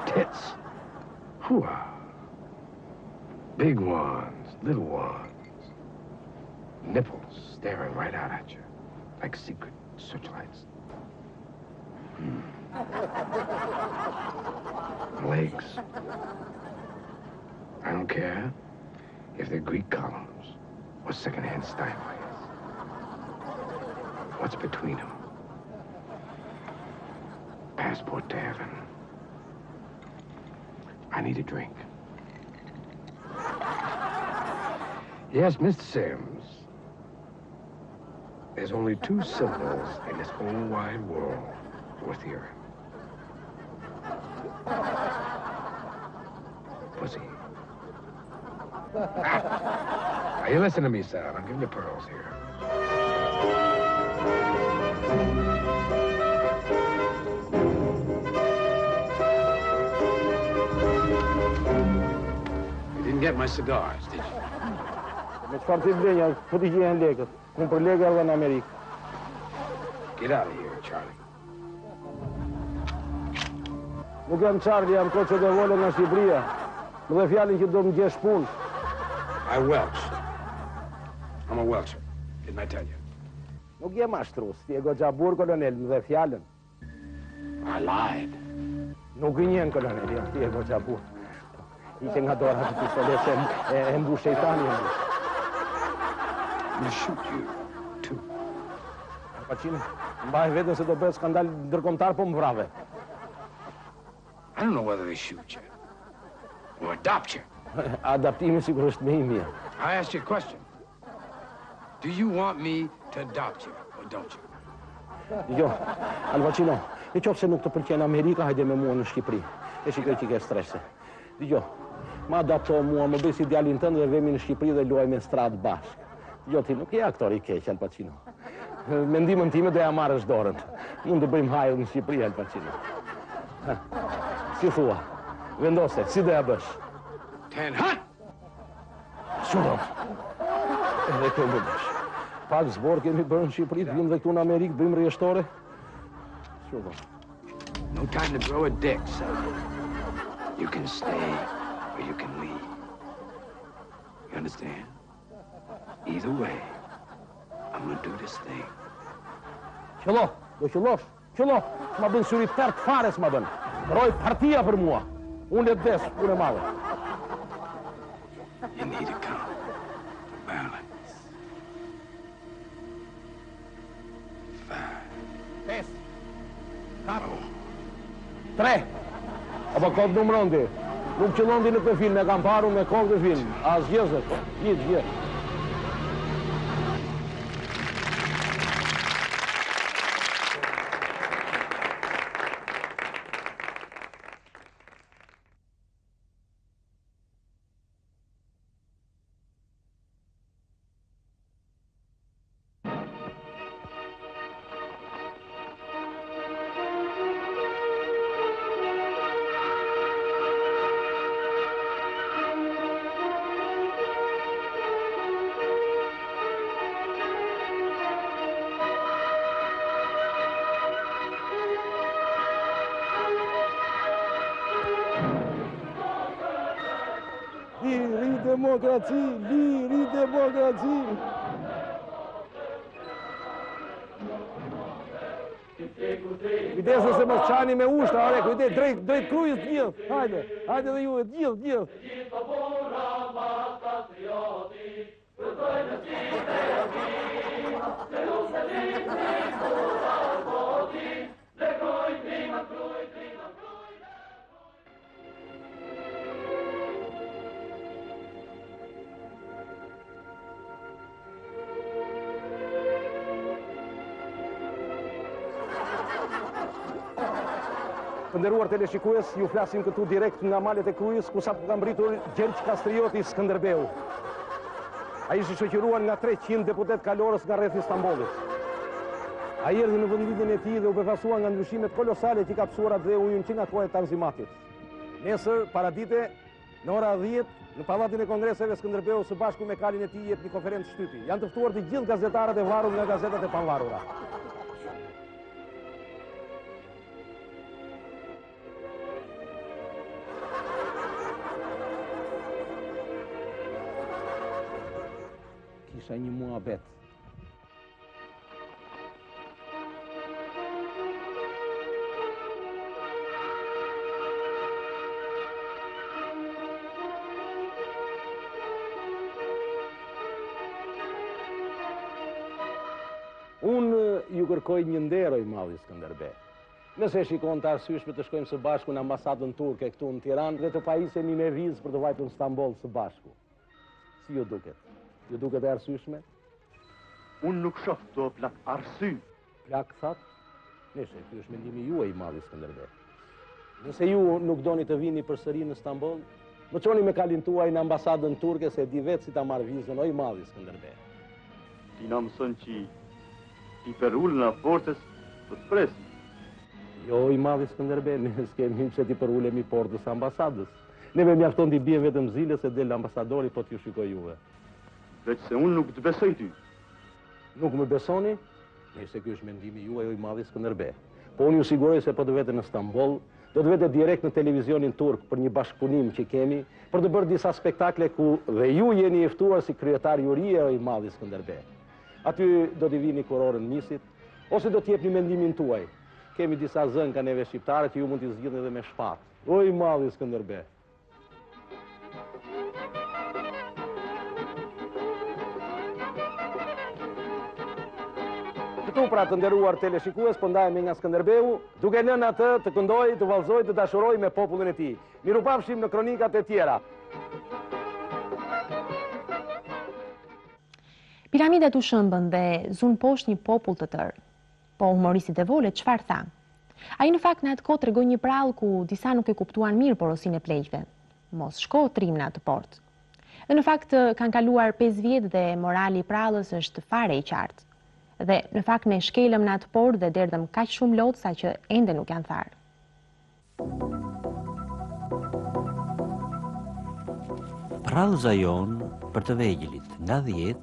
Tits. Hoo-ah. Big ones, little ones. Nipples staring right out at you like secret searchlights. Legs. I don't care if they're Greek columns or second-hand Steinways. What's between them? Passport to heaven. I need a drink. Yes, Mr. Sims. There's only two symbols in this whole wide world worth hearing. Pussy. Now, you listen to me, son. I'm giving you pearls here. You didn't get my cigars, did you? Me çfarë ti vlenja, po ti gjen lekët. Unë për lekë ardha në Amerikë. Get out of here, Charlie. Nuk jam Charlie, jam Koço de Vole nga Shqipëria. Më dhe fjalën që do më gjesh punë. I welched. I'm a Welcher. Didn't I tell you? Nuk jem ashtrus, ti e goxhabur, kolonel, më dhe fjalën. I lied. Nuk gënjen, kolonel, jam ti e goxhabur. Ishte nga dora të pistolet se e mbush shejtani e mbush. I'm gonna shoot you, too. Al Pacino, mbaj vetën se do bëhet skandal ndërkombëtar, po më vrave. I don't know whether they shoot you or adopt you. Adaptimi sigurisht me i mia. I asked you a question. Do you want me to adopt you or don't you? Jo, Al Pacino, e qoftë se nuk të pëlqen Amerika, hajde me mua në Shqipëri. E shikoj që ke strese. Dgjoj, ma adapto mua, më bëj si djalin tënd dhe vemi në Shqipëri dhe luajmë në stradë bashkë. Jo, ti nuk je aktor i keq, Al Pacino. Mendimin time do ja marrësh dorën. Mund të bëjmë hajër në Shqipëri, Al Pacino. Si thua, vendose, si do ja bësh? Ten hot! Shumë. Edhe kjo më bësh. Pak zbor kemi bërë në Shqipëri, të vim dhe këtu në Amerikë, bëjmë rjeshtore. Shumë. No time to grow a dick, son. You can stay or you can leave. You understand? Either way, I'm gonna do this thing. Qëllo, do qëllosh, qëllo, s'ma bën syri tërë të fare s'ma bën. Roj partia për mua. Unë le të des, unë e madhe. You need to come to balance. 5, 4, 3. Apo kod numëron ti. Nuk qëllon ti në këtë film, e kam paru me kod të film. As gjëzët, gjithë. Liri demokraci, liri demokraci. Kujdes se mos çani me ushta, are, kujdes, drejt krujës të gjithë. Hajde, hajde dhe juve, gjithë. Të nderuar teleshikues, ju flasim këtu direkt nga malet e krujës, ku sa ka mbritur Gjergj Kastrioti Skënderbeu. Ai ishte shoqëruar nga 300 deputet kalorës nga rreth Istanbulit. Ai erdhi në vendin e tij dhe u befasua nga ndryshimet kolosale që ka psuar atë ujin që nga koha e Tanzimatit. Nesër, paradite, në ora 10, në pallatin e kongreseve Skënderbeu së bashku me kalin e tij jep një konferencë shtypi. Janë të ftuar të gjithë gazetarët e varur nga gazetat e pavarura. Kisha një muhabet. Unë ju kërkoj një nder, o i madhi Skënderbe. Nëse shikon të arsyeshme të shkojmë së bashku në ambasadën turke këtu në Tiranë dhe të pajisemi në vizë për të vajtur në Stamboll së bashku. Si ju duket? Ju duket e arsyeshme? Unë nuk shoh të plak arsy. Plak, that? Neshe, ky është mendimi juaj i madhi Skënderbe. Nëse ju nuk doni të vini përsëri në Stamboll, më çoni me kalin tuaj në ambasadën turke se di vetë si ta marr vizën, o i madhi Skënderbe. Ti na mëson që i përull në portës të të presim. Jo, i madhi Skënderbe, ne s'kemi që ti përulemi portës ambasadës. Neve mjafton t'i bie vetëm zile se del ambasadori po t'ju shikoj juve. Veç se unë nuk të besoj ty. Nuk më besoni? Nëse ky është mendimi juaj, o i madhi Skënderbe. Po unë ju siguroj se po të vete në Stamboll, do të vete direkt në televizionin turk për një bashkëpunim që kemi, për të bërë disa spektakle ku dhe ju jeni i ftuar si kryetar jurie, o i madhi Skënderbe. Aty do t'i vini kur orën nisit, ose do t'jepni mendimin tuaj. Kemi disa zënë ka neve shqiptare që ju mund t'i zgjidhni edhe me shpatë. O i madhi Skënderbe. Këtu pra të nderuar teleshikues, po ndajemi nga Skënderbeu, duke lënë atë të këndoj, të vallëzoj, të dashuroj me popullin e tij. Mirupafshim në kronikat e tjera. Piramidet u shëmbën dhe zunë poshtë një popull të tërë. Po humoristi Devole çfarë tha? Ai në fakt në atë kohë tregoi një prallë ku disa nuk e kuptuan mirë porosinë e pleqve. Mos shko trim në atë port. Dhe në fakt kanë kaluar 5 vjet dhe morali i prallës është fare i qartë. Dhe në fakt ne shkelëm në atë port dhe derdhëm kaq shumë lotë sa që ende nuk janë tharë. Prallëza jonë për të vegjelit nga 10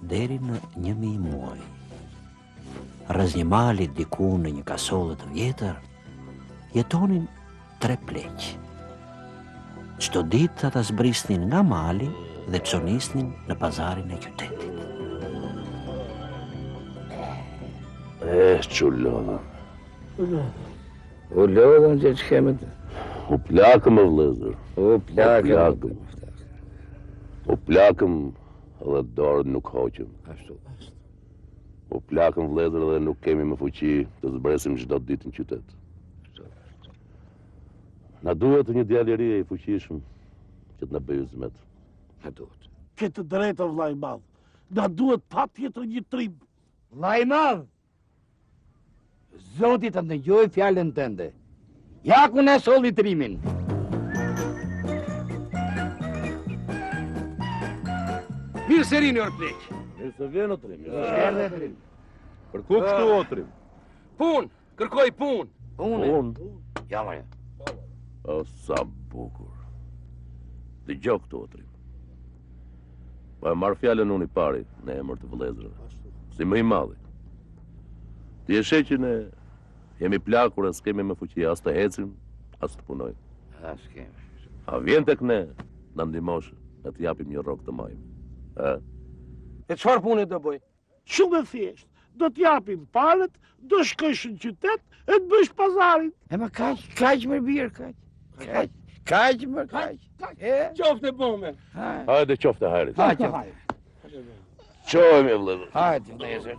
deri në 1000 muaj. Rreth një mali diku në një kasollë të vjetër, jetonin 3 pleq. Çdo ditë ata zbrisnin nga mali dhe çonisnin në pazarin e qytetit. Që lodhën. U lodhën që kemet? U plakëm e vlezër. U plakëm edhe dorët nuk hoqëm. U plakëm vlezër dhe nuk kemi më fuqi të zbresim çdo ditë në qytet. Na duhet një djalë i ri i fuqishëm që të na bëjë zmet. Na duhet. Ke të drejtë vllai i madh. Na duhet patjetër një trim. Vllai i madh. Zoti të ndëgjoj fjalën tënde. Ja ku ne solli trimin. Mirë se rini orë pleq. Mirë se vjen o trim. Trim. Për ku kështu o trim? Pun, kërkoj pun. Pun? Ja maja. O sa bukur. Dëgjoj këtu o trim. Pa e marrë fjallën unë i pari në emër të vëllezërve. Si më i madhi. Ti e sheh që ne jemi plakur e s'kemi me fuqi as të ecim, as të punojmë. As kemi. A vjen tek ne, na ndihmosh. në të japim një rrok të majmë. E çfarë pune do bëj? Shumë e thjesht. Do t'japim palët, do shkojsh në qytet e të bësh pazarin. E ma kaq më birë, kaq. Kaq më kaq. Qofte bome. Hajde qofte hajrit. Hajde. Qohemi vëllezër. Hajde, vëllezër.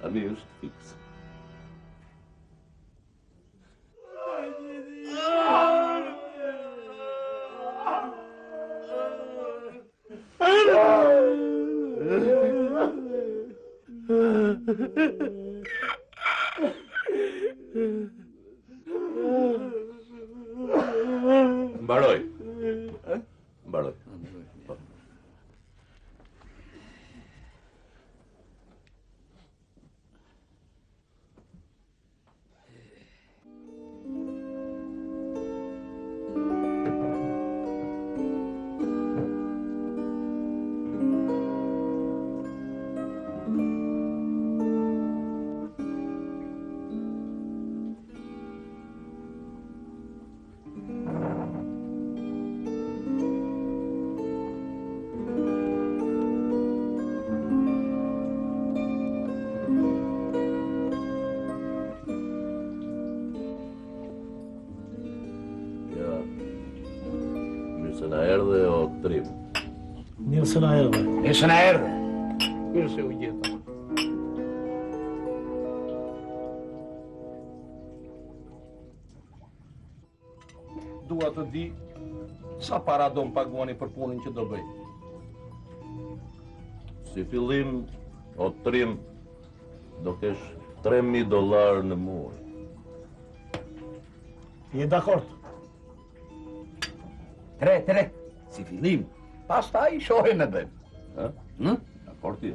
Tani është fiks. Mbaroj. Mbaroj. Se na erdhe o trim. Mirë se na erdhe. Mirë se na erdhe. Mirë se u gjeta. Dua të di sa para do më paguani për punën që do bëj. Si fillim, o trim, do kesh $3.000 në muaj. Je dakord? Tre, si fillim. Pastaj shohim e bëjmë. Dakord ti?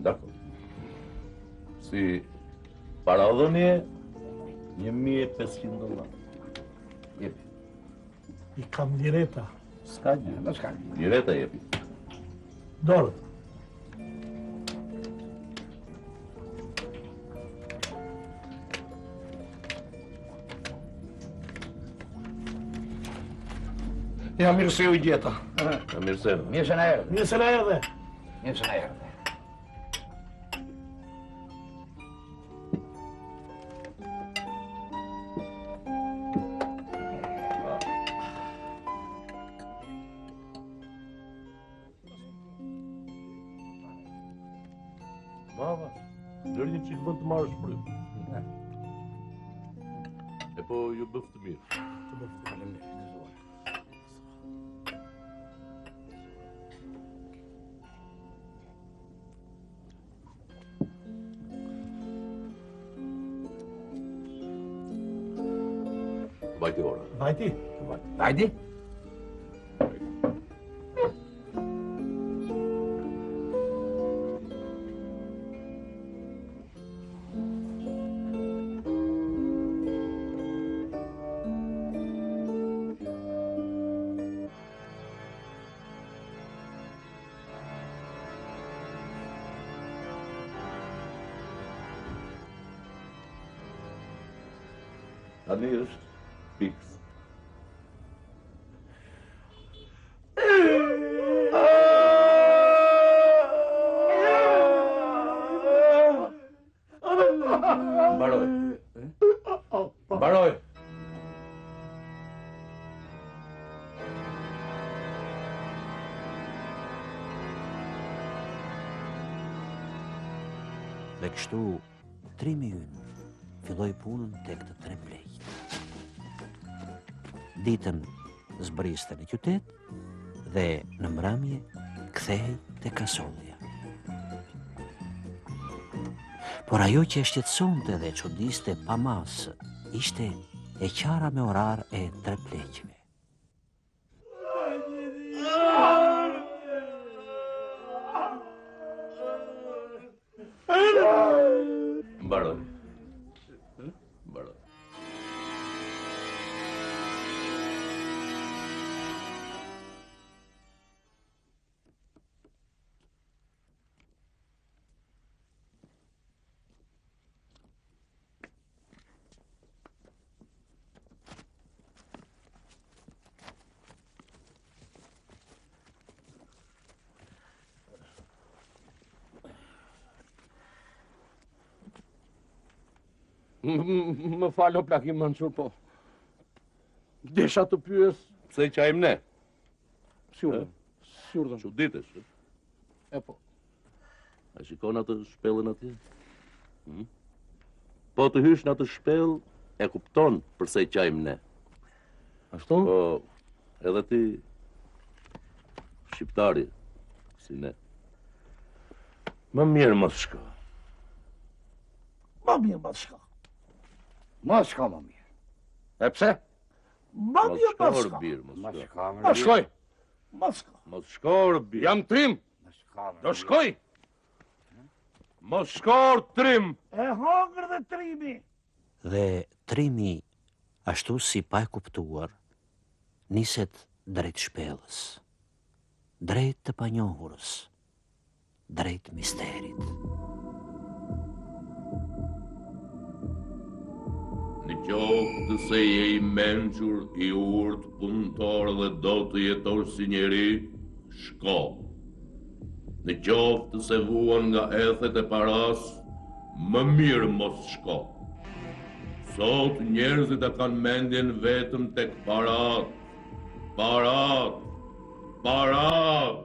Dakord. Si paradhënie, $1.500. Jepi. I kam lireta. S'ka gjë. Lireta jepi. Dorë. Ja, mirë se u gjeta. Mirë se Mirë se na erdhe. Mirë se na erdhe. Mirë se na erdhe. Mama, dërë një qikë vënd të marrë shpryt. E po ju bëftë të mirë. Vajti ora. Vajti? Vajti? Tani është fiks. Mbaroj. Mbaroj. Dhe kështu, trimi ynë filloi punën tek të 3 plejt. Ditën zbriste në qytet dhe në mramje kthehej te kasolja. Por ajo që e shqetësonte dhe çuditste pa mas, ishte e qara me orar e 3 pleqve. Mbaroj. Mbaroj. Më falo Plakim Mansur, po. Desha të pyes. Pse i qajmë ne? Si urdhën? Si urdhën? Çuditesh. E po. A shikon atë shpellën atje? Po të hysh në atë shpellë, e kupton përse i qajmë ne. Ashtu? Po, edhe ti shqiptari, si ne. Më mirë mos shko. Më mirë mos shko. Mos shko më mirë. E pse? Më mirë mos shko. Mos shko. Mos shkoj. Mos shko. Mos shko, Rëbir. Jam Trim. Do shkoj. Mos shko, Trim. E hongër dhe Trimi. Dhe Trimi, ashtu si pa e kuptuar, niset drejt shpellës, drejt të panjohurës, drejt misterit. Në qoftë se je i mençur, i urt, punëtor dhe do të jetosh si njeri, shko. Në qoftë se vuan nga ethet e paras, më mirë mos shko. Sot njerëzit e kanë mendjen vetëm tek parat. Parat. Parat.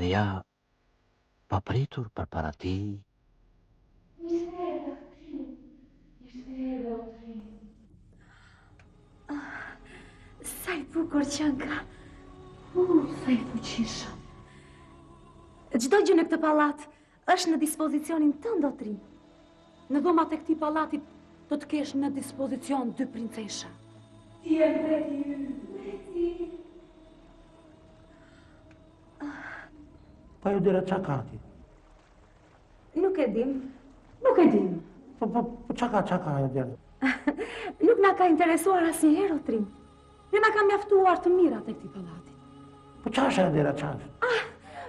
Dhe ja, papritur për para ti, Sa i bukur që nga. Sa i fuqishëm. Çdo gjë në këtë pallat është në dispozicionin tënd, o Trim. Në dhomat e këtij pallati do të kesh në dispozicion 2 princesha. Ti je mbreti ynë, mbreti. Pa ju dire qa ka ti? Nuk e dim. Nuk e dim. Po qa ka ju dire? Nuk na ka interesuar asnjëherë, o Trim. Ne na ka mjaftuar të mirat e këtij pallati. Po qa është e dire qa është?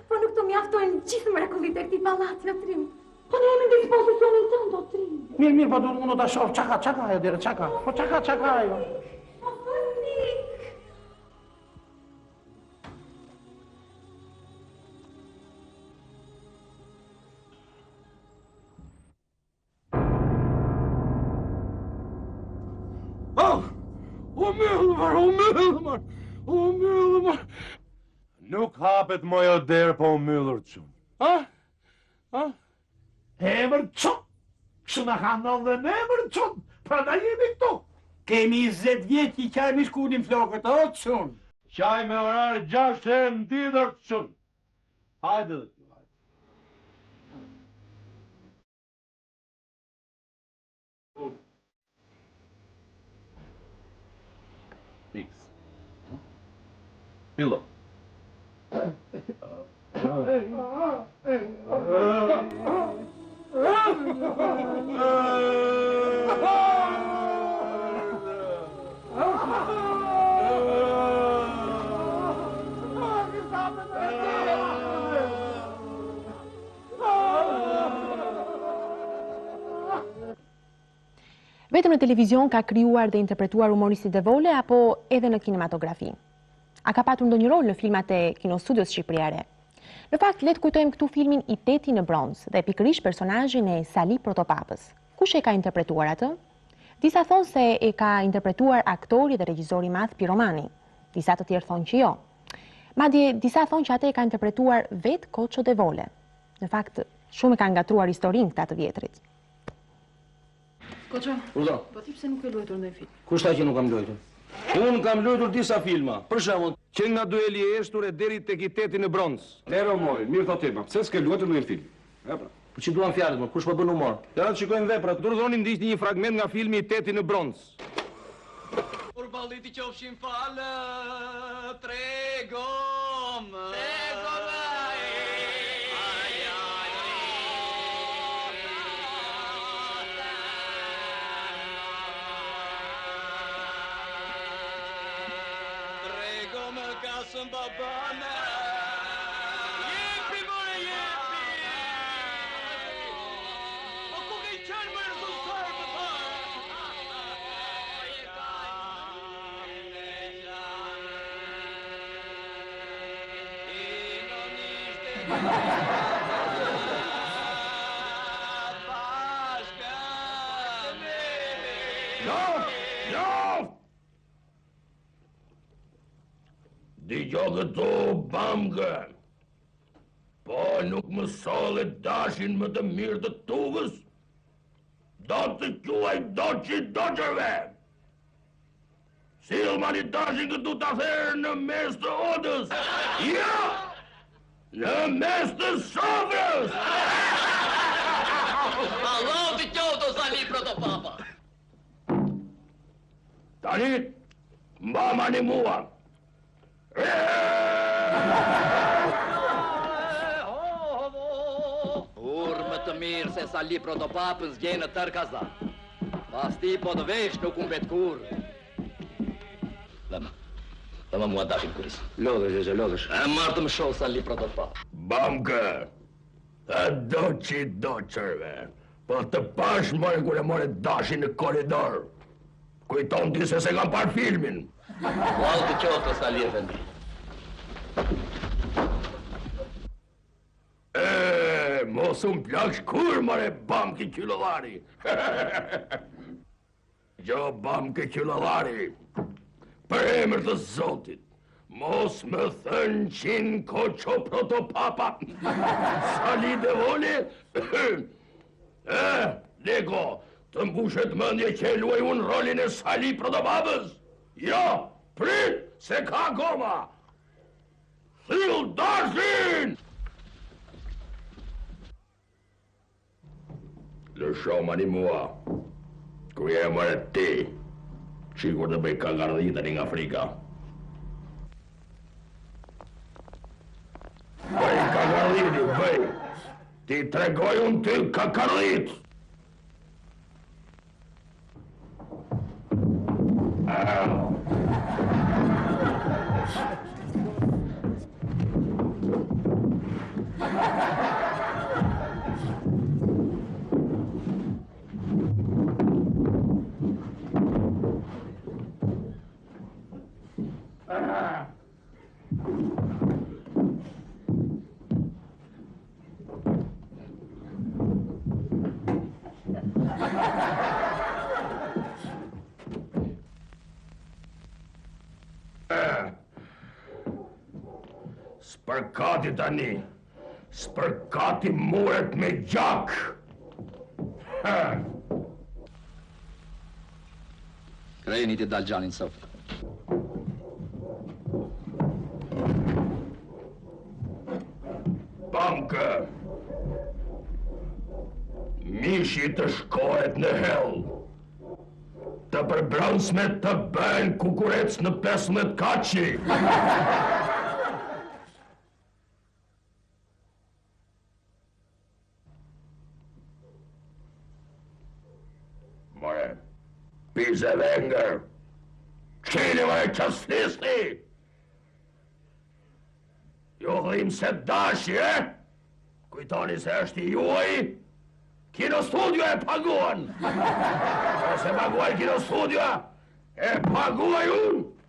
Po nuk të mjaftojnë gjithë mrekullit e këtij pallati, o Trim. Po ne jemi në dispozicionin tënd, o Trim. Mirë, po duhet unë ta shoh qa ka ju dire, qa ka? Po qa ka ju? O myllëmar. Nuk hapet më jo derë po myllër qënë. Emër qënë. Kështu në hanon dhe në emër qënë. Pra da jemi këtu. Kemi 20 vjetë që qajmë i shkullin flokët, o qënë. Qaj me orarë 6 herë në ditër qënë. Hajde dhe. Mix. Pillo. Vetëm në televizion ka krijuar dhe interpretuar humoristit devole apo edhe në kinematografi? A ka patur ndonjë rol në filmat e Kinostudios Shqipëriare? Në fakt, le të kujtojmë këtu filmin I Teti në bronz dhe pikërisht personazhin e Sali Protopapës. Kush e ka interpretuar atë? Disa thonë se e ka interpretuar aktori dhe regjizori i madh Piromani. Disa të tjerë thonë që jo. Madje disa thonë që atë e ka interpretuar vetë Koço Devole. Në fakt, shumë e ka ngatruar historinë këta të vjetrit. Koço, po ti pse nuk e luajtur ndonjë film? Kush tha që nuk kam luajtur? Unë kam luajtur disa filma. Për shembull, që nga dueli I eshtur e deri tek I Teti në bronz. Lero moj, mirë thot Ema, pse s'ke luajtur ndonjë film? Ja pra. Po që duan fjalët më, kush po bën humor? Ja të shikojmë veprat. Durdhoni ndiqni një fragment nga filmi I Teti në bronz. Por balliti qofshin falë, tregom. Tregom. Kasëm babane Jepi more jepi Po ku ke qenë më rezultat të Digjo këtu, bamgë, po nuk më solle dashin më të mirë të tugës, do të quaj doqi doqërve. Silmani dashin këtu të therë në mes të odës, ja, në mes të sofrës. Allah të qoftë o Sali Protopapa. Tani, mbamani mua. Urmë të mirë se Sali Protopapës gjenë tër kaza. Pas ti po të vesh nuk umbet kur. Lëma mua dashin kuris. Lodhësh, Gjegje, lodhësh. E martë më shoh Sali Protopapë. Bamkë, të doqi doqërve, po të pash more kur e more dashin në koridor. Kujton ti se kam parë filmin. Valë të qoftë, Sali Efendi. Mos unë plaksh kur, more bamki qyllëllari. Gjo bamki qyllëllari, për emër të Zotit, mos më thënë qinë Koço Protopapa. Sali Devole, Leko, të mbushet mëndje që e luaj unë rolin e Sali Protopapës. Jo, prit, se ka goma. Thil dashin! Lëshomani mua, ku e mërë ti, qikur të bëj kakardhitën nga Afrika. Bëj kakardhiti, bëj, ti tregoj unë ty kakardhit. Spërkati tani, spërkati muret me gjak. Krejni ti dal gjanin sot. Bamkë, mishi të shkohet në hell, të përbransmet të bëjnë kukurec në 15 kaçi. More, pize vengër, qini more qasnisti. Jo dhim se dashi, Kujtoni se është I juaj, Kino Studio e paguan! Se paguaj Kino Studio, e paguaj unë!